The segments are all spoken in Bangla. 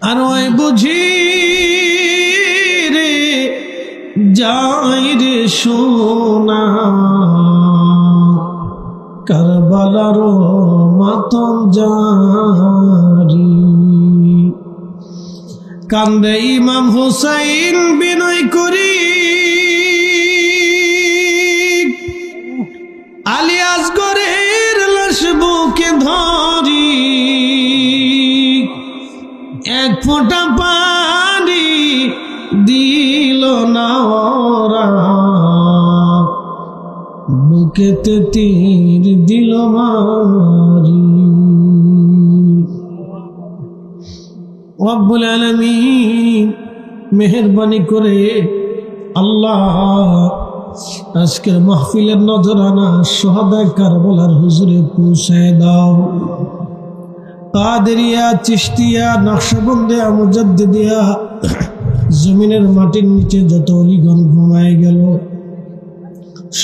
আর ওই বুঝি রে যাই রে সোনা কারবালার মাতম জারি। কান্দে ইমাম হুসাইন বিনয় করি আলী আসগরের লাশ বুকে ধরি, এক ফোঁটা পানি দিল না ওরা, বুকেতে তীর দিল মারি। রব্বুল আলামিন মেহেরবানি করে আল্লাহ আজকের মাহফিলের নজরানা শহাদা কারবালার হুজুরে পৌঁছায় দাও। কাদেরিয়া, চিশতিয়া, নকশবন্দিয়া, মুজাদ্দিদিয়া জমিনের মাটির নিচে যত অলিগণ ঘুমায় গেল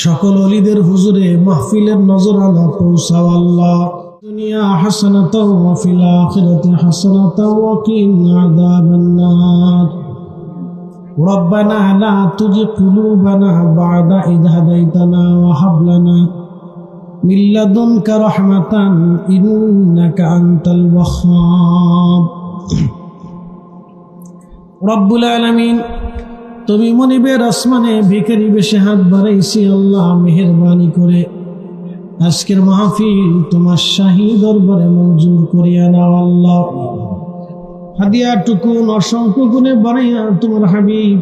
সকল অলিদের হুজুরে মাহফিলের নজরানা পৌঁছাও আল্লাহ। দুনিয়া হাসানাতাও ওয়া ফিল আখিরাতি হাসানাতাও ওয়া কিনা আযাবান নার। ربنا لا تزغ قلوبنا بعد إذ هديتنا وهب لنا من لدنك رحمة إنك أنت الوهاب। রব্বুল আলামিন তুমি মনিবের আসমানে ভিখারি বেশে হাত বাড়াইছি আল্লাহ, মেহেরবানি করে আজকের মাহফিল তোমার শাহী দরবারে মঞ্জুর করিয়া নাও আল্লাহ। হাদিয়া টুকুন অসংখ্য গুণে বাড়াইয়া তোমার হাবিব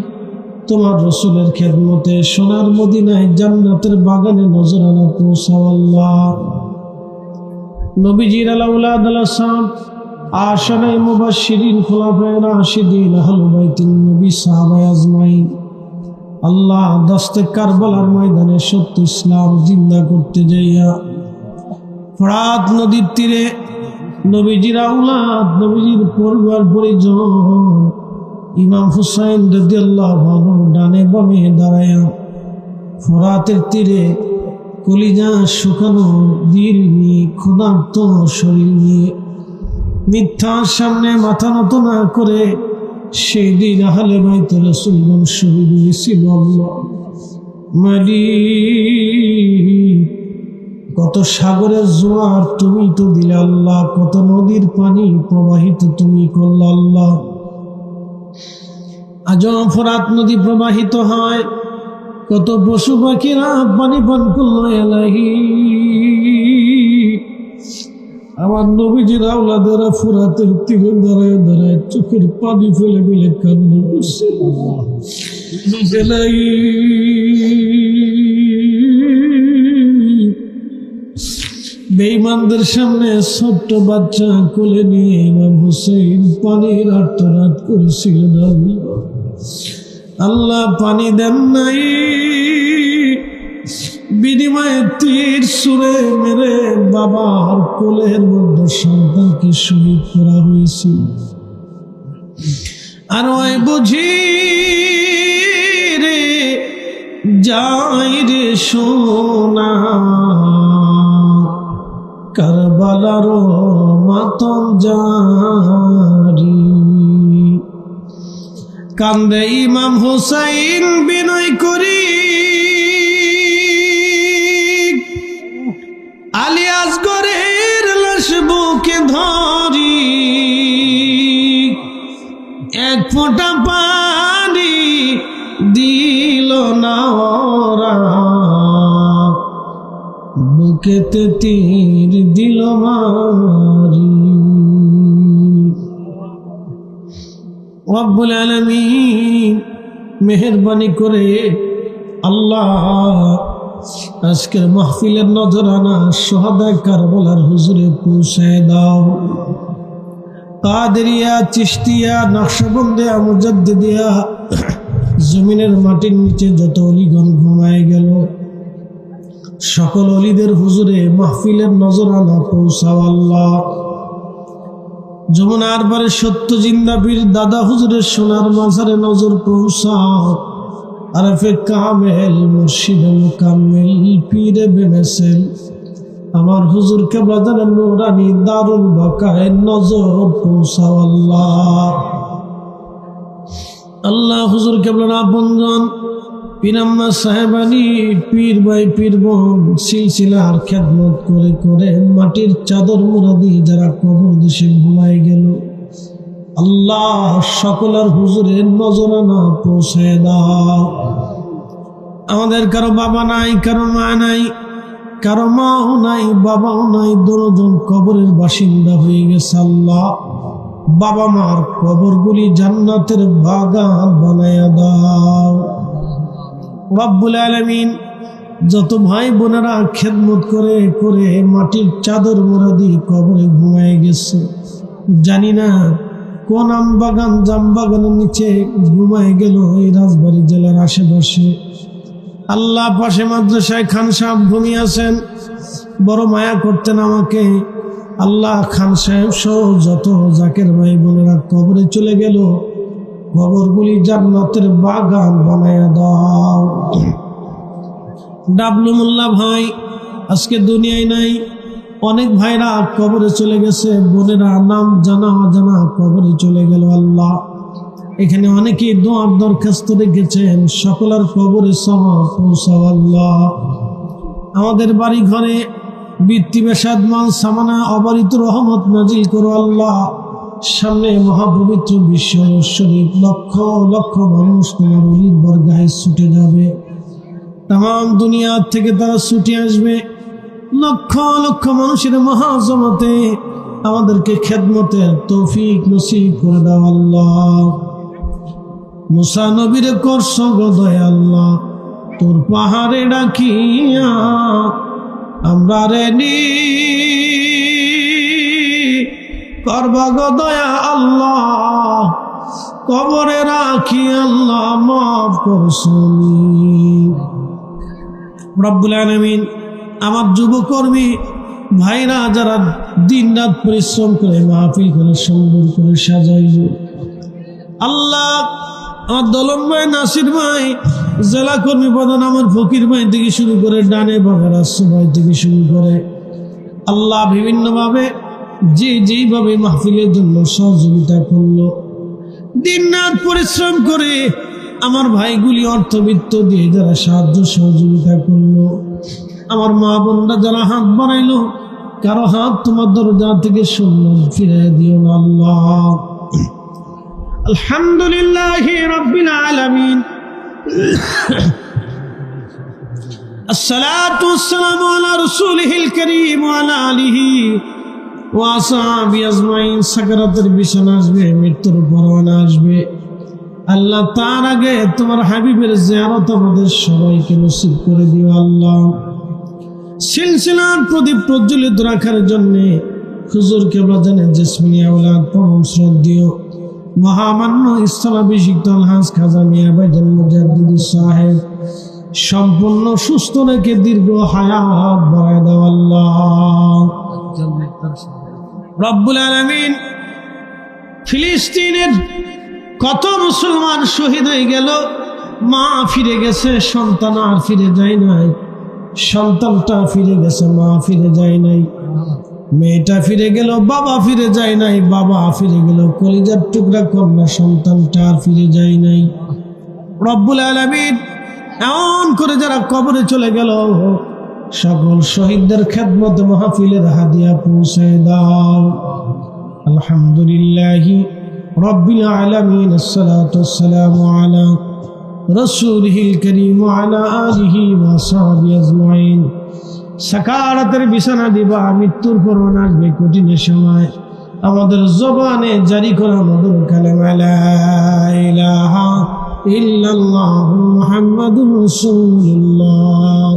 তোমার রসুলের খেদমতে সোনার মদিনায় জান্নাতের বাগানে নজরানা পৌঁছাও আল্লাহ। নবীজির আলাউলাদ আলাসাম আশারাই মুবাশশিরিন খুলাফায়ে রাশিদিন আহলে বাইতুন নবী সাহাবায়ে আজমাইন আল্লাহ দস্তে কারবালার ময়দানে সত্য ইসলাম জিন্দা করতে যাইয়া ফরাত নদীর তীরে নবীজির আওলাদ, নবীজির পরিবার পরিজন ইমাম হুসাইন রাদিয়াল্লাহু আনহু ডানে বামে দাঁড়ায়া ফরাতের তীরে কলিজা শুকানো দিল নিয়ে ক্ষুধার্ত শরীর নিয়ে মিথ্যার সামনে মাথা নত না করে সেই দিন আহলে বাইত রাসূলগণ শহীদ হয়েছিল। আল্লাহ মালিক কত সাগরের জোয়ার তুমি তো দিলে আল্লাহ, কত নদীর পানি প্রবাহিত তুমি করলে আল্লাহ। আজ ফোরাত নদী প্রবাহিত হয়, কত পশু পাখিরা পানি পান করলো এলাহি। আমার নবীজির আওলাদেরা ফোরাতের তীরে দাঁড়ায় দাঁড়ায় চোখের পানি ফেলে ফেলে কান্না করছে এলাহি। বেঈমানদের সামনে ছোট্ট বাচ্চা কোলে নিয়ে ইমাম হুসাইন পানির আর্তনাদ করেছিলেন। আল্লাহ পানি দেন নাই, বিনিময়ে তীর ছুঁড়ে মেরে বাবার কোলের মধ্যে সন্তানকে শহীদ করা হয়েছিল। আর ওই বুঝি রে যাই রে সোনা কারবালার মাতম জারি। কান্দে ইমাম হুসাইন বিনয় করি আলী আসগরের লাশ বুকে ধরি, এক ফোঁটা পানি দিল না ওরা, বুকেতে তীর দিল মারি। রব্বুল আলামিন মেহেরবানি করে আল্লাহ আজকের মাহফিলের নজরানা শহাদা কারবালার হুজুরে পৌঁছায় দাও। কাদেরিয়া, চিশতিয়া, নকশবন্দিয়া, মুজাদ্দিদিয়া জমিনের মাটির নিচে যত অলিগণ ঘুমায় গেল সকল অলিদের হুজুরে মাহফিলের নজরানা পৌঁছাও আল্লাহ। যমুনার বারে সত্য জিন্দা বীর দাদা হুজুরের সোনার মাজারে নজর পৌঁছাও। আরফে কামেল মুর্শিদ মুকাম্মেল পীরে বেনেসেল আমার হুজুর কেবলা জানের নূরানি দারুল বাকায় নজর পৌঁছাও আল্লাহ। আল্লাহ হুজুর কেবলার আপনজন পীরাম্মা সাহেবানি পীর ভাই পীর বোন সিলসিলার খেদমত করে করে মাটির চাদর মুরাদি যারা কবর দেশে ঘুমায় গেল, আল্লাহ সকলের হুজুরের নজরানা পৌঁছে দাও। আমাদের কারো বাবা নাই, কারো মা নাই, কারো মাও নাই, বাবাও নাই, দুজন কবরের বাসিন্দা হয়ে গেছে। আল্লাহ বাবা মার কবরগুলি জান্নাতের বাগান বানায়া দাও রব্বুল আলামিন। যত ভাই বোনেরা খেদমত করে করে মাটির চাদর মুরাদি কবরে ঘুমায় গেছে, জানি না কোন আম বাগান জাম বাগানের নিচে ঘুমায় গেল এই রাজবাড়ী জেলার আশেপাশে। আল্লাহ পাশে মাদ্রাসায় খান সাহেব ঘুমিয়ে আছেন, বড় মায়া করতেন আমাকে। আল্লাহ খান সাহেব সহ যত জাকের ভাই বোনেরা কবরে চলে গেল, কবরগুলি জান্নাতের বাগান বানায়া দাও। ডাবলু মোল্লা ভাই আজকে দুনিয়ায় নাই, অনেক ভাইরা কবরে চলে গেছে, বোনেরা নাম জানা অজানা কবরে চলে গেল। আল্লাহ এখানে অনেকেই দোয়ার দরখাস্ত রেখেছেন, সকলের কবরে সওয়াব পৌঁছাও আল্লাহ। আমাদের বাড়ি ঘরে বৃত্তি বেসাদ মাল সামানা অবারিত রহমত নাজিল করো আল্লাহ। সামনে মহাপবিত্র বিশ্ব শরীফ, লক্ষ লক্ষ মানুষ তোমার অলির বরগাহে ছুটে যাবে, তাম দুনিয়া থেকে তারা ছুটে আসবে। লক্ষ লক্ষ মানুষের মহাজমাতে আমাদেরকে খেদমতের তৌফিক নসিব করে দাও আল্লাহ। মুসা নবীরে করছ গদয় আল্লাহ, তোর পাহাড়ে ডাকিয়া আমরা রেডি করবা গদয়া আল্লাহ, কবরে রাখি আল্লাহ মাফ করছনি রব্বুল আলামিন। আমার যুবকর্মী ভাইরা যারা দিন রাত পরিশ্রম করে মাহফিল করে সুন্দর করে সাজাইল, আল্লাহ আমার দলন ভাই, নাসির ভাই, জেলা কর্মী প্রধান আমার ফকির ভাই থেকে শুরু করে ডানে বাবা রাসু ভাই থেকে শুরু করে আল্লাহ বিভিন্নভাবে যে যেইভাবে মাহফিলের জন্য সহযোগিতা করলো, দিন রাত পরিশ্রম করে আমার ভাইগুলি অর্থবিত্ত দিয়ে যারা সাহায্য সহযোগিতা করলো, আমার মা বোনরা যারা হাত বাড়াইলো, কারো হাত তোমার দরজা থেকে শূন্য ফিরে দিও না আল্লাহ। আলহামদুলিল্লাহি রাব্বিল আলামিন, আসসালাতু ওয়াসসালামু আলা রাসূলিহিল কারীম ওয়া আলা আলিহি ওয়া আসহাবিহি আজমাইন। সাকারাতের বিছানা আসবে, মৃত্যুর পরওয়ানা আসবে, আল্লাহ তার আগে তোমার হাবিবের জিয়ারত আমাদের সবাইকে নসিব করে দিও আল্লাহ। সিলসিলার প্রদীপ প্রজ্বলিত রাখার জন্যে হুজুর কেবলা জানেন জেসমিনী আওলাদ পরম শ্রদ্ধেয় মহামান্য ইসলামাভিষিক্ত আলহাজ খাজা মিয়া ভাইজান মুজাদ্দিদ সাহেব সম্পূর্ণ সুস্থ রেখে দীর্ঘ হায়াত বাড়ায় দাও আল্লাহ রব্বুল আলামিন। ফিলিস্তিনের কত মুসলমান শহীদ হয়ে গেল, মা ফিরে গেছে, সন্তান আর ফিরে যায় নাই, সন্তানটা ফিরে গেছে, মা ফিরে যায় নাই, মেয়েটা ফিরে গেল, বাবা ফিরে যায় নাই, বাবা ফিরে গেল, কলিজার টুকরা কন্যা সন্তানটা আর ফিরে যায় নাই। রব্বুল আলামিন এমন করে যারা কবরে চলে গেল, সকল শহীদদের খেদমতে মাহফিলের হাদিয়া পৌঁছে দাও। আলহামদুলিল্লাহি রাব্বিল আলামিন, আসসালাতু ওয়াসসালামু আলা রাসূলিহিল কারীম ওয়া আলা আলিহি ওয়া সাহবিহি আজমাইন। সাকারাতের বিছানা দিবা, মৃত্যুর পরওয়ানা আসবে কঠিনের সময়, আমাদের জবানে জারি করা মধুর কালেমা লা ইলাহা ইল্লাল্লাহু মুহাম্মাদুর রাসূলুল্লাহ।